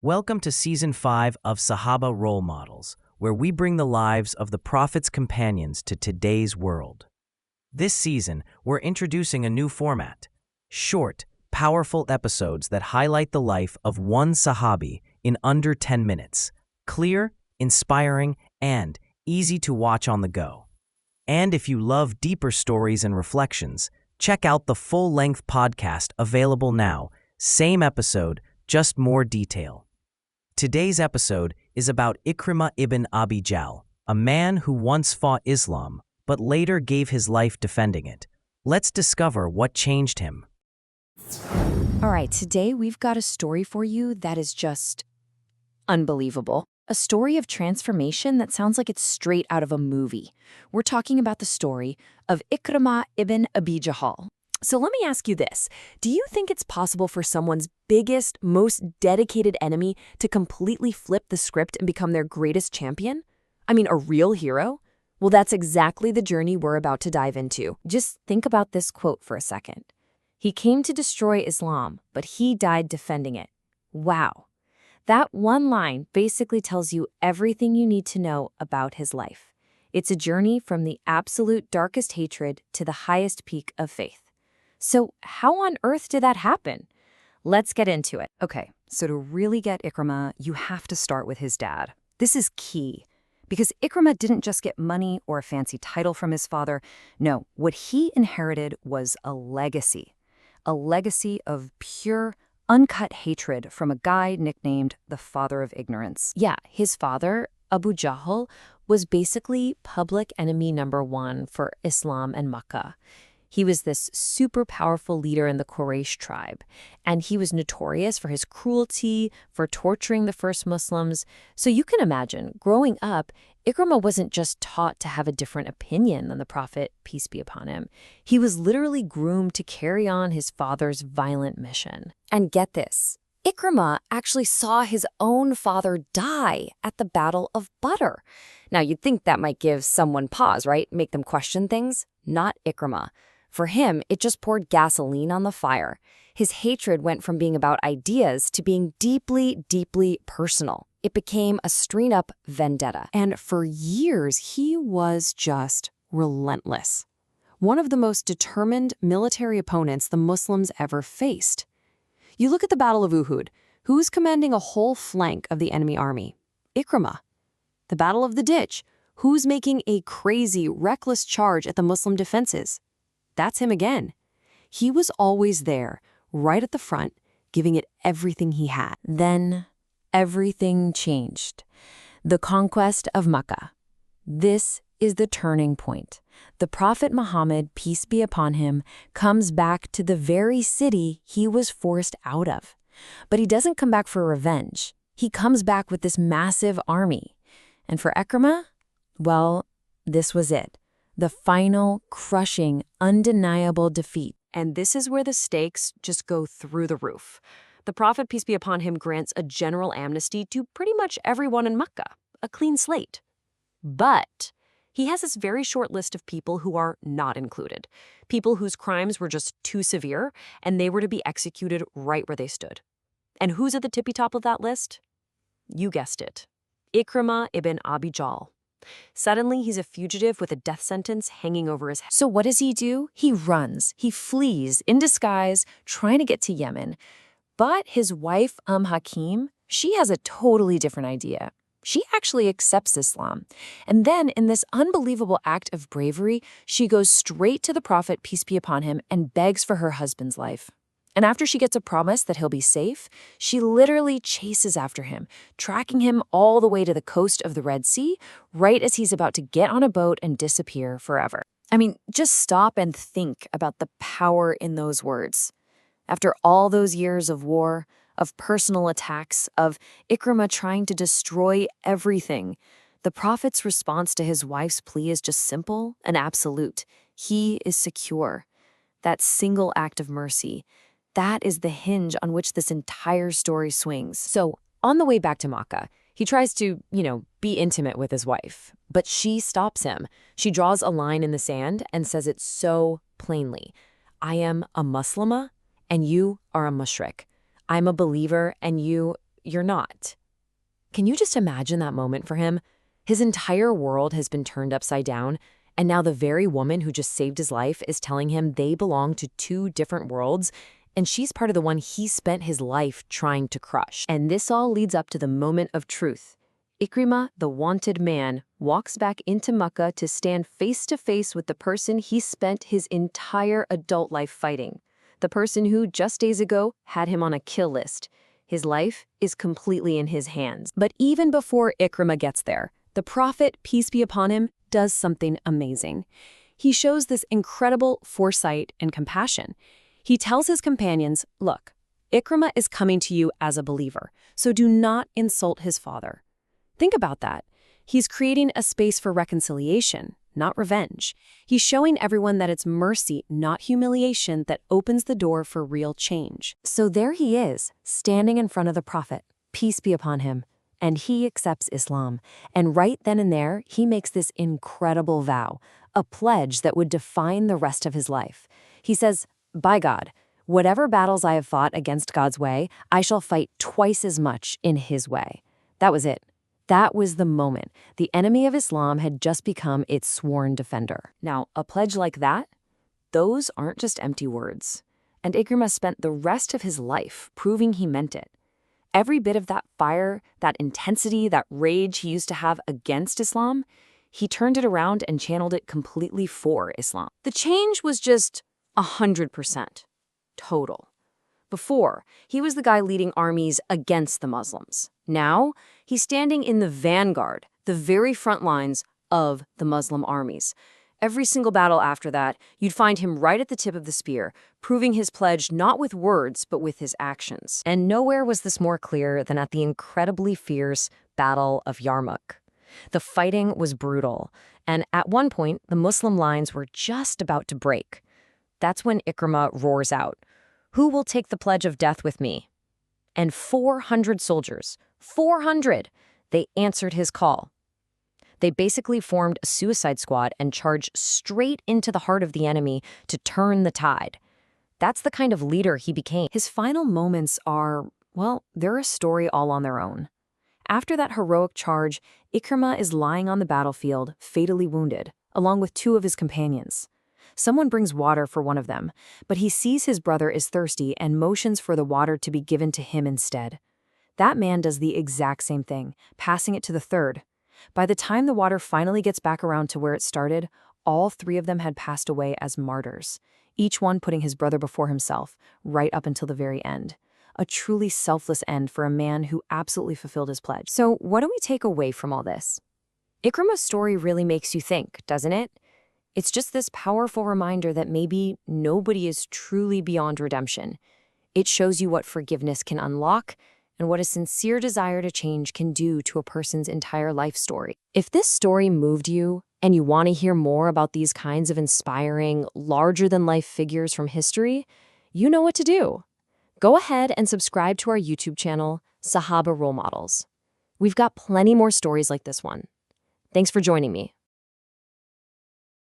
Welcome to Season 5 of Sahaba Role Models, where we bring the lives of the Prophet's companions to today's world. This season, we're introducing a new format: short, powerful episodes that highlight the life of one Sahabi in under 10 minutes. Clear, inspiring, and easy to watch on the go. And if you love deeper stories and reflections, check out the full-length podcast available now. Same episode, just more detail. Today's episode is about Ikrimah ibn Abi Jahl, a man who once fought Islam, but later gave his life defending it. Let's discover what changed him. All right, today we've got a story for you that is just unbelievable. A story of transformation that sounds like it's straight out of a movie. We're talking about the story of Ikrimah ibn Abi Jahl. So let me ask you this. Do you think it's possible for someone's biggest, most dedicated enemy to completely flip the script and become their greatest champion? I mean, a real hero? Well, that's exactly the journey we're about to dive into. Just think about this quote for a second. He came to destroy Islam, but he died defending it. Wow. That one line basically tells you everything you need to know about his life. It's a journey from the absolute darkest hatred to the highest peak of faith. So how on earth did that happen? Let's get into it. Okay, so to really get Ikrimah, you have to start with his dad. This is key, because Ikrimah didn't just get money or a fancy title from his father. No, what he inherited was a legacy of pure, uncut hatred from a guy nicknamed the Father of Ignorance. Yeah, his father, Abu Jahl, was basically public enemy number one for Islam and Makkah. He was this super powerful leader in the Quraysh tribe, and he was notorious for his cruelty, for torturing the first Muslims. So you can imagine, growing up, Ikrimah wasn't just taught to have a different opinion than the Prophet, peace be upon him. He was literally groomed to carry on his father's violent mission. And get this, Ikrimah actually saw his own father die at the Battle of Badr. Now, you'd think that might give someone pause, right? Make them question things. Not Ikrimah. For him, it just poured gasoline on the fire. His hatred went from being about ideas to being deeply, deeply personal. It became a straight-up vendetta. And for years, he was just relentless. One of the most determined military opponents the Muslims ever faced. You look at the Battle of Uhud. Who's commanding a whole flank of the enemy army? Ikrimah. The Battle of the Ditch. Who's making a crazy, reckless charge at the Muslim defenses? That's him again. He was always there, right at the front, giving it everything he had. Then everything changed. The conquest of Makkah. This is the turning point. The Prophet Muhammad, peace be upon him, comes back to the very city he was forced out of. But he doesn't come back for revenge. He comes back with this massive army. And for Ikrimah, well, this was it. The final, crushing, undeniable defeat. And this is where the stakes just go through the roof. The Prophet, peace be upon him, grants a general amnesty to pretty much everyone in Mecca, a clean slate. But he has this very short list of people who are not included, people whose crimes were just too severe, and they were to be executed right where they stood. And who's at the tippy top of that list? You guessed it, Ikrimah ibn Abi Jahl. Suddenly, he's a fugitive with a death sentence hanging over his head. So what does he do? He runs. He flees in disguise, trying to get to Yemen. But his wife, Hakim, she has a totally different idea. She actually accepts Islam. And then, in this unbelievable act of bravery, she goes straight to the Prophet, peace be upon him, and begs for her husband's life. And after she gets a promise that he'll be safe, she literally chases after him, tracking him all the way to the coast of the Red Sea, right as he's about to get on a boat and disappear forever. I mean, just stop and think about the power in those words. After all those years of war, of personal attacks, of Ikrimah trying to destroy everything, the Prophet's response to his wife's plea is just simple and absolute. He is secure. That single act of mercy, that is the hinge on which this entire story swings. So, on the way back to Makkah, he tries to, be intimate with his wife. But she stops him. She draws a line in the sand and says it so plainly. I am a Muslimah and you are a mushrik. I'm a believer and you, you're not. Can you just imagine that moment for him? His entire world has been turned upside down, and now the very woman who just saved his life is telling him they belong to two different worlds, and she's part of the one he spent his life trying to crush. And this all leads up to the moment of truth. Ikrimah, the wanted man, walks back into Makkah to stand face to face with the person he spent his entire adult life fighting. The person who, just days ago, had him on a kill list. His life is completely in his hands. But even before Ikrimah gets there, the Prophet, peace be upon him, does something amazing. He shows this incredible foresight and compassion. He tells his companions, look, Ikrimah is coming to you as a believer, so do not insult his father. Think about that. He's creating a space for reconciliation, not revenge. He's showing everyone that it's mercy, not humiliation, that opens the door for real change. So there he is, standing in front of the Prophet, peace be upon him, and he accepts Islam. And right then and there, he makes this incredible vow, a pledge that would define the rest of his life. He says, by God, whatever battles I have fought against God's way, I shall fight twice as much in his way. That was it. That was the moment. The enemy of Islam had just become its sworn defender. Now, a pledge like that, those aren't just empty words. And Ikrimah spent the rest of his life proving he meant it. Every bit of that fire, that intensity, that rage he used to have against Islam, he turned it around and channeled it completely for Islam. The change was just 100%. Total. Before, he was the guy leading armies against the Muslims. Now, he's standing in the vanguard, the very front lines of the Muslim armies. Every single battle after that, you'd find him right at the tip of the spear, proving his pledge not with words, but with his actions. And nowhere was this more clear than at the incredibly fierce Battle of Yarmouk. The fighting was brutal, and at one point, the Muslim lines were just about to break. That's when Ikrimah roars out, "Who will take the pledge of death with me?" And 400 soldiers, 400, they answered his call. They basically formed a suicide squad and charged straight into the heart of the enemy to turn the tide. That's the kind of leader he became. His final moments are, well, they're a story all on their own. After that heroic charge, Ikrimah is lying on the battlefield, fatally wounded, along with two of his companions. Someone brings water for one of them, but he sees his brother is thirsty and motions for the water to be given to him instead. That man does the exact same thing, passing it to the third. By the time the water finally gets back around to where it started, all three of them had passed away as martyrs, each one putting his brother before himself, right up until the very end. A truly selfless end for a man who absolutely fulfilled his pledge. So what do we take away from all this? Ikrimah's story really makes you think, doesn't it? It's just this powerful reminder that maybe nobody is truly beyond redemption. It shows you what forgiveness can unlock and what a sincere desire to change can do to a person's entire life story. If this story moved you and you want to hear more about these kinds of inspiring, larger-than-life figures from history, you know what to do. Go ahead and subscribe to our YouTube channel, Sahaba Role Models. We've got plenty more stories like this one. Thanks for joining me.